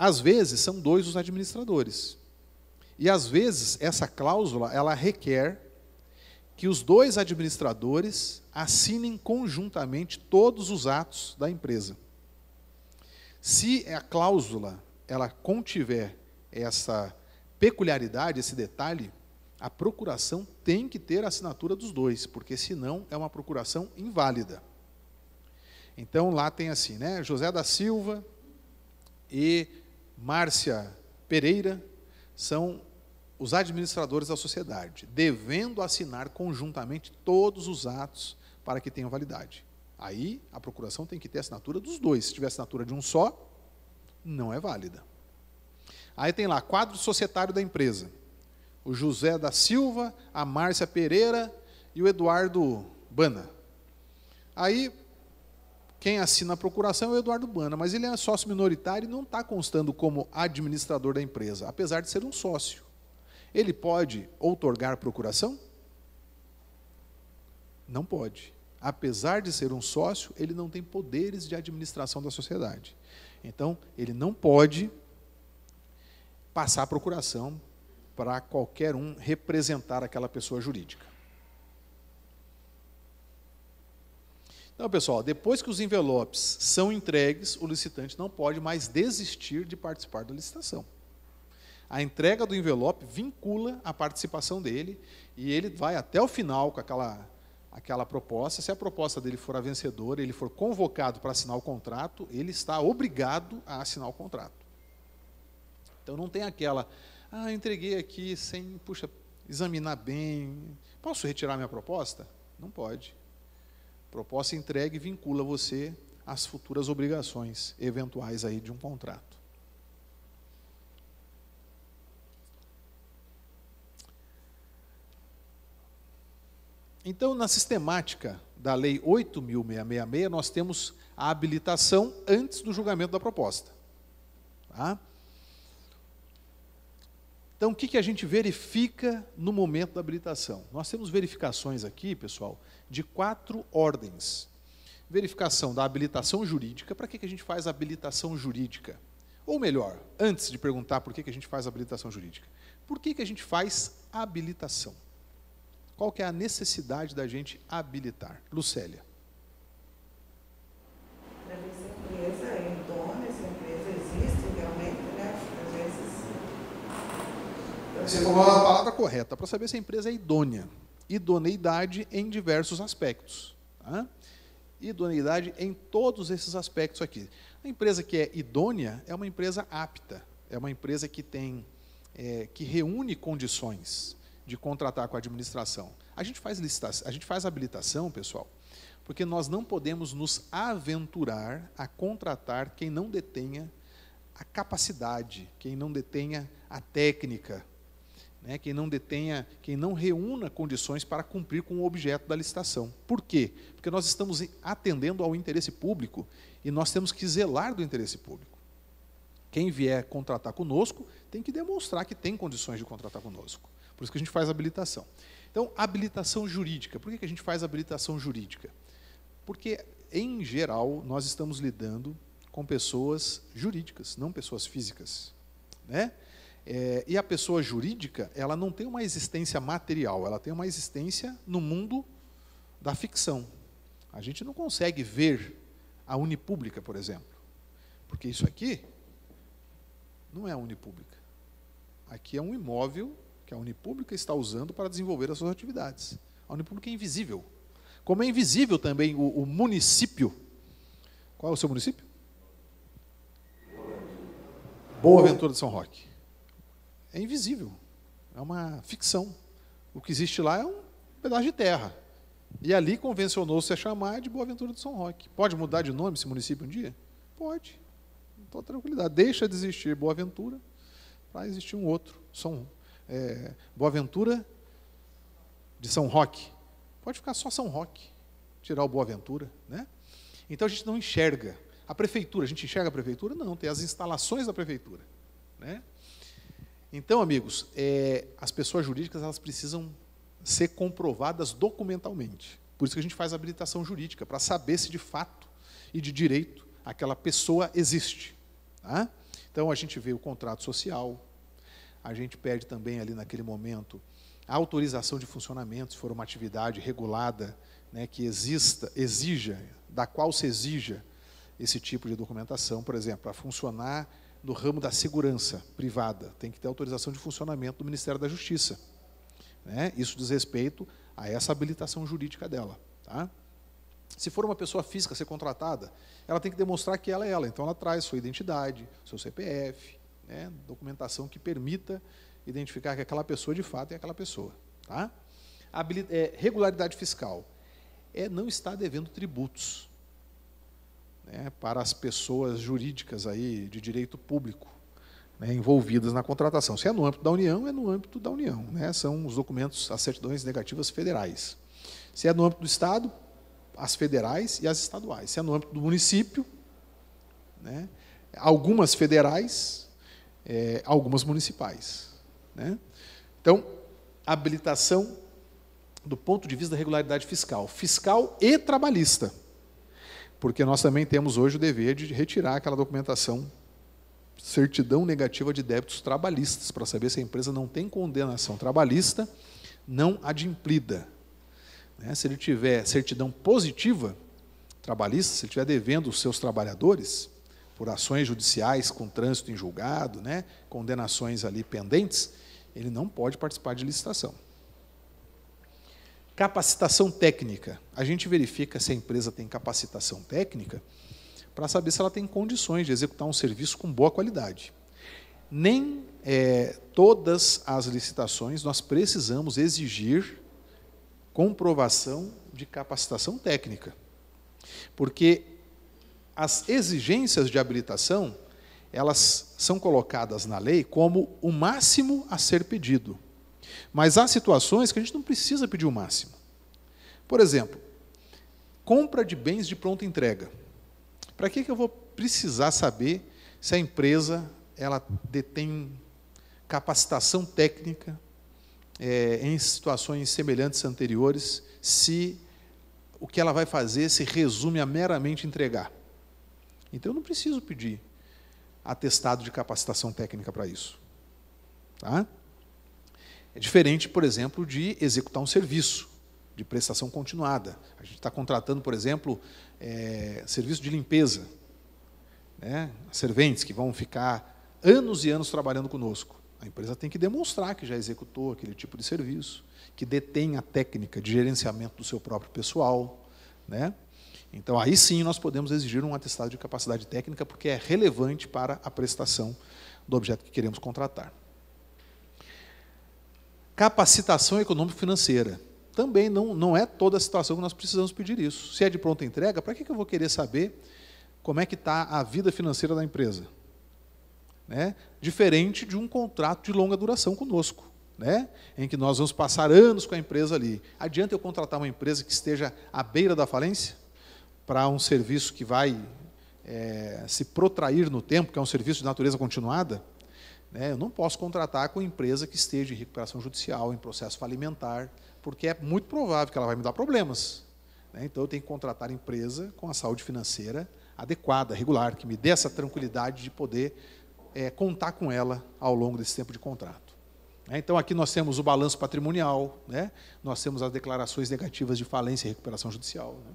Às vezes, são 2 os administradores. E, às vezes, essa cláusula, ela requer que os 2 administradores assinem conjuntamente todos os atos da empresa. Se a cláusula ela contiver essa peculiaridade, esse detalhe, a procuração tem que ter a assinatura dos 2, porque senão é uma procuração inválida. Então lá tem assim, né? José da Silva e Márcia Pereira são os administradores da sociedade, devendo assinar conjuntamente todos os atos para que tenham validade. Aí a procuração tem que ter a assinatura dos 2. Se tiver assinatura de um só, não é válida. Aí tem lá, quadro societário da empresa. O José da Silva, a Márcia Pereira e o Eduardo Bana. Aí, quem assina a procuração é o Eduardo Bana, mas ele é sócio minoritário e não está constando como administrador da empresa, apesar de ser um sócio. Ele pode outorgar procuração? Não pode. Apesar de ser um sócio, ele não tem poderes de administração da sociedade. Então, ele não pode passar a procuração para qualquer um representar aquela pessoa jurídica. Então, pessoal, depois que os envelopes são entregues, o licitante não pode mais desistir de participar da licitação. A entrega do envelope vincula a participação dele e ele vai até o final com aquela proposta. Se a proposta dele for a vencedora, ele for convocado para assinar o contrato, ele está obrigado a assinar o contrato. Então, não tem aquela, entreguei aqui sem, examinar bem, posso retirar minha proposta? Não pode. Proposta entregue vincula você às futuras obrigações eventuais aí de um contrato. Então, na sistemática da Lei 8.666, nós temos a habilitação antes do julgamento da proposta. Tá? Então, o que a gente verifica no momento da habilitação? Nós temos verificações aqui, pessoal, de 4 ordens. Verificação da habilitação jurídica. Para que a gente faz a habilitação jurídica? Ou melhor, antes de perguntar por que a gente faz a habilitação jurídica, por que a gente faz a habilitação? Qual que é a necessidade da gente habilitar? Lucélia. Para ver se a empresa é idônea, se a empresa existe realmente, né? Às vezes... Você falou a palavra correta, para saber se a empresa é idônea. Idoneidade em diversos aspectos. Tá? Idoneidade em todos esses aspectos aqui. A empresa que é idônea é uma empresa apta, é uma empresa que tem, que reúne condições de contratar com a administração. A gente faz licitação, a gente faz habilitação, pessoal, porque nós não podemos nos aventurar a contratar quem não detenha a capacidade, quem não detenha a técnica, né, quem não reúna condições para cumprir com o objeto da licitação. Por quê? Porque nós estamos atendendo ao interesse público e nós temos que zelar do interesse público. Quem vier contratar conosco tem que demonstrar que tem condições de contratar conosco. Por isso que a gente faz habilitação. Então, habilitação jurídica. Por que a gente faz habilitação jurídica? Porque, em geral, nós estamos lidando com pessoas jurídicas, não pessoas físicas. Né? E a pessoa jurídica, ela não tem uma existência material, ela tem uma existência no mundo da ficção. A gente não consegue ver a Unipública, por exemplo, porque isso aqui não é a Unipública. Aqui é um imóvel que a Unipública está usando para desenvolver as suas atividades. A Unipública é invisível. Como é invisível também o município. Qual é o seu município? Boa Ventura de São Roque. É invisível. É uma ficção. O que existe lá é um pedaço de terra. E ali convencionou-se a chamar de Boa Ventura de São Roque. Pode mudar de nome esse município um dia? Pode. Então, tranquilidade. Deixa de existir Boa Ventura para existir um outro. Boa Ventura de São Roque. Pode ficar só São Roque. Tirar o Boa Ventura. Né? Então, a gente não enxerga. A prefeitura, a gente enxerga a prefeitura? Não, tem as instalações da prefeitura. Né? Então, amigos, as pessoas jurídicas elas precisam ser comprovadas documentalmente. Por isso que a gente faz a habilitação jurídica, para saber se de fato e de direito aquela pessoa existe. Tá? Então, a gente vê o contrato social, a gente pede também ali naquele momento a autorização de funcionamento, se for uma atividade regulada, né, que exija, da qual se exija esse tipo de documentação. Por exemplo, para funcionar no ramo da segurança privada, tem que ter autorização de funcionamento do Ministério da Justiça, né? Isso diz respeito a essa habilitação jurídica dela. Tá? Se for uma pessoa física a ser contratada, ela tem que demonstrar que ela é ela. Então, ela traz sua identidade, seu CPF, né, documentação que permita identificar que aquela pessoa, de fato, é aquela pessoa. Tá? Regularidade fiscal é não estar devendo tributos, né, para as pessoas jurídicas aí de direito público, né, envolvidas na contratação. Se é no âmbito da União, é no âmbito da União. Né, são os documentos, as certidões negativas federais. Se é no âmbito do Estado, as federais e as estaduais. Se é no âmbito do município, né, algumas federais, algumas municipais. Né? Então, habilitação do ponto de vista da regularidade fiscal. Fiscal e trabalhista. Porque nós também temos hoje o dever de retirar aquela documentação, certidão negativa de débitos trabalhistas, para saber se a empresa não tem condenação trabalhista não adimplida. Né? Se ele tiver certidão positiva trabalhista, se ele estiver devendo os seus trabalhadores por ações judiciais com trânsito em julgado, né, condenações ali pendentes, ele não pode participar de licitação. Capacitação técnica. A gente verifica se a empresa tem capacitação técnica para saber se ela tem condições de executar um serviço com boa qualidade. Nem todas as licitações nós precisamos exigir comprovação de capacitação técnica, porque as exigências de habilitação, elas são colocadas na lei como o máximo a ser pedido. Mas há situações que a gente não precisa pedir o máximo. Por exemplo, compra de bens de pronta entrega. Para que eu vou precisar saber se a empresa ela detém capacitação técnica em situações semelhantes anteriores, se o que ela vai fazer se resume a meramente entregar? Então, eu não preciso pedir atestado de capacitação técnica para isso. Tá? É diferente, por exemplo, de executar um serviço de prestação continuada. A gente está contratando, por exemplo, serviço de limpeza, né? Serventes que vão ficar anos e anos trabalhando conosco. A empresa tem que demonstrar que já executou aquele tipo de serviço, que detém a técnica de gerenciamento do seu próprio pessoal. Né? Então, aí sim nós podemos exigir um atestado de capacidade técnica, porque é relevante para a prestação do objeto que queremos contratar. Capacitação econômico-financeira. Também não é toda a situação que nós precisamos pedir isso. Se é de pronta entrega, para que eu vou querer saber como é que está a vida financeira da empresa? Né? Diferente de um contrato de longa duração conosco, né? Em que nós vamos passar anos com a empresa ali. Adianta eu contratar uma empresa que esteja à beira da falência para um serviço que vai se protrair no tempo, que é um serviço de natureza continuada? Né? Eu não posso contratar com empresa que esteja em recuperação judicial, em processo falimentar, porque é muito provável que ela vai me dar problemas. Né? Então, eu tenho que contratar empresa com a saúde financeira adequada, regular, que me dê essa tranquilidade de poder contar com ela ao longo desse tempo de contrato. Então, aqui nós temos o balanço patrimonial, né? Nós temos as declarações negativas de falência e recuperação judicial. Né?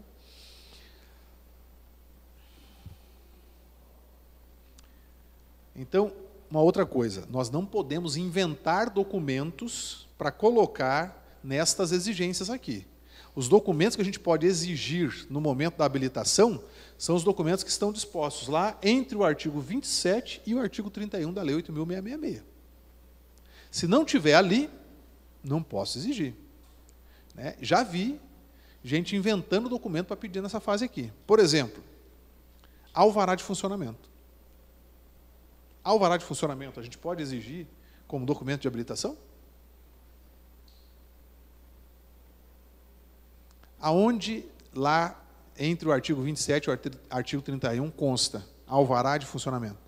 Então, uma outra coisa, nós não podemos inventar documentos para colocar nestas exigências aqui. Os documentos que a gente pode exigir no momento da habilitação são os documentos que estão dispostos lá entre o artigo 27 e o artigo 31 da Lei 8.666. Se não tiver ali, não posso exigir. Né? Já vi gente inventando documento para pedir nessa fase aqui. Por exemplo, alvará de funcionamento. Alvará de funcionamento, a gente pode exigir como documento de habilitação? Aonde lá, entre o artigo 27 e o artigo 31, consta alvará de funcionamento?